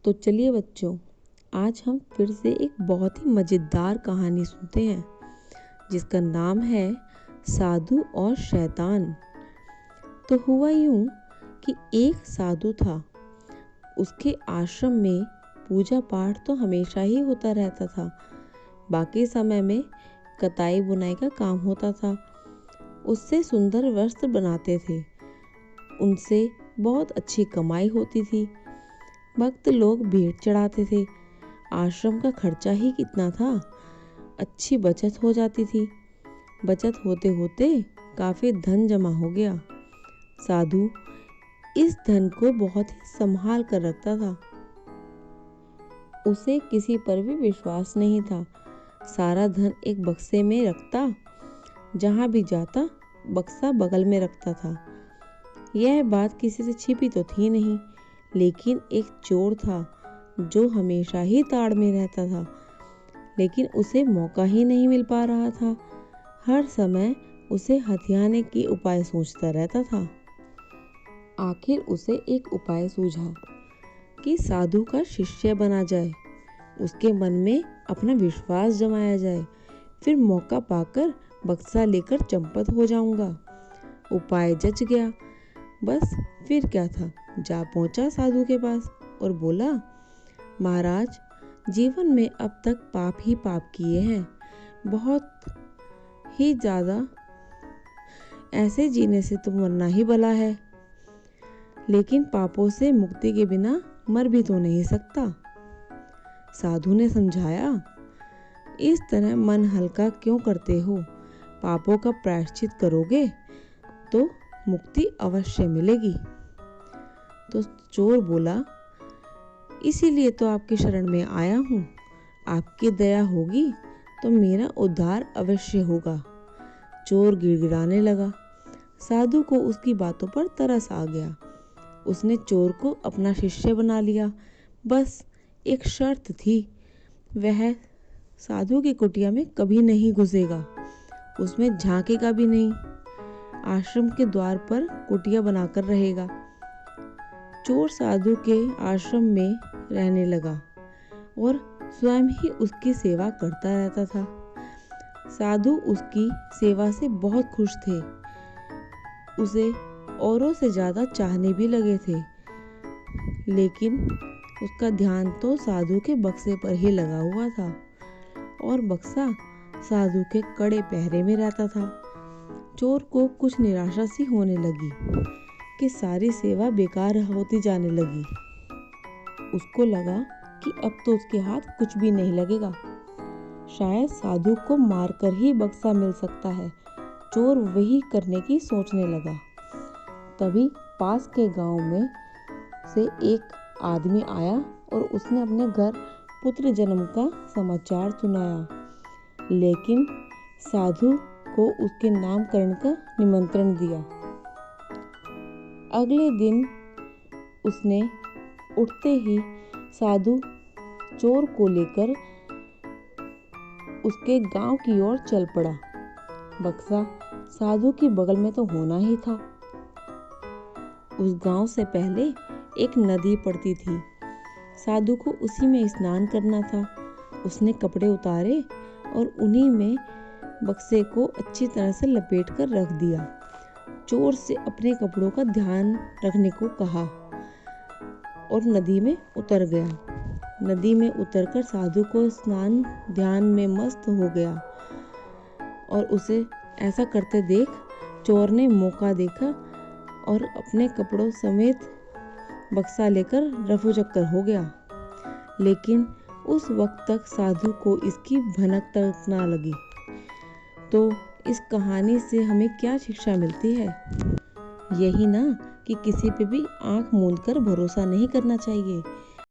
तो चलिए बच्चों, आज हम फिर से एक बहुत ही मज़ेदार कहानी सुनते हैं जिसका नाम है साधु और शैतान। तो हुआ यूं कि एक साधु था। उसके आश्रम में पूजा पाठ तो हमेशा ही होता रहता था। बाकी समय में कताई बुनाई का काम होता था। उससे सुंदर वस्त्र बनाते थे। उनसे बहुत अच्छी कमाई होती थी। भक्त लोग भेंट चढ़ाते थे। आश्रम का खर्चा ही कितना था, अच्छी बचत हो जाती थी। बचत होते होते काफी धन जमा हो गया। साधु इस धन को बहुत ही संभाल कर रखता था। उसे किसी पर भी विश्वास नहीं था। सारा धन एक बक्से में रखता, जहां भी जाता बक्सा बगल में रखता था। यह बात किसी से छिपी तो थी नहीं, लेकिन एक चोर था जो हमेशा ही ताड़ में रहता था, लेकिन उसे मौका ही नहीं मिल पा रहा था। हर समय उसे हथियाने की उपाय सोचता रहता था। आखिर उसे एक उपाय सूझा कि साधु का शिष्य बना जाए, उसके मन में अपना विश्वास जमाया जाए, फिर मौका पाकर बक्सा लेकर चंपत हो जाऊंगा। उपाय जच गया। बस फिर क्या था, जा पहुंचा साधु के पास और बोला, महाराज, जीवन में अब तक पाप ही पाप किए हैं, बहुत ही ज्यादा। ऐसे जीने से तो मरना ही भला है, लेकिन पापों से मुक्ति के बिना मर भी तो नहीं सकता। साधु ने समझाया, इस तरह मन हल्का क्यों करते हो? पापों का प्रायश्चित करोगे तो मुक्ति अवश्य मिलेगी। तो चोर बोला, इसीलिए तो आपकी शरण में आया हूँ। आपकी दया होगी तो मेरा उद्धार अवश्य होगा। चोर गिड़गिड़ाने लगा। साधु को उसकी बातों पर तरस आ गया। उसने चोर को अपना शिष्य बना लिया। बस एक शर्त थी, वह साधु की कुटिया में कभी नहीं घुसेगा, उसमें झांकेगा भी नहीं, आश्रम के द्वार पर कुटिया बनाकर रहेगा। चोर साधु के आश्रम में रहने लगा और स्वयं ही उसकी सेवा करता रहता था। साधु उसकी सेवा से बहुत खुश थे, उसे औरों से ज्यादा चाहने भी लगे थे। लेकिन उसका ध्यान तो साधु के बक्से पर ही लगा हुआ था और बक्सा साधु के कड़े पहरे में रहता था। चोर को कुछ निराशा सी होने लगी कि सारी सेवा बेकार होती जाने लगी। उसको लगा कि अब तो उसके हाथ कुछ भी नहीं लगेगा, शायद साधु को मारकर ही बक्सा मिल सकता है। चोर वही करने की सोचने लगा। तभी पास के गांव में से एक आदमी आया और उसने अपने घर पुत्र जन्म का समाचार सुनाया, लेकिन साधु को उसके नामकरण का निमंत्रण दिया। अगले दिन उसने उठते ही साधु चोर को लेकर उसके गांव की ओर चल पड़ा। बक्सा साधु के बगल में तो होना ही था। उस गांव से पहले एक नदी पड़ती थी। साधु को उसी में स्नान करना था। उसने कपड़े उतारे और उन्हीं में बक्से को अच्छी तरह से लपेट कर रख दिया। चोर से अपने कपड़ों का ध्यान रखने को कहा और नदी में उतर गया। नदी में उतरकर साधु को स्नान ध्यान में मस्त हो गया और उसे ऐसा करते देख चोर ने मौका देखा और अपने कपड़ों समेत बक्सा लेकर रफू चक्कर हो गया। लेकिन उस वक्त तक साधु को इसकी भनक तक ना लगी। तो इस कहानी से हमें क्या शिक्षा मिलती है? यही ना कि किसी पे भी आंख मूंद कर भरोसा नहीं करना चाहिए।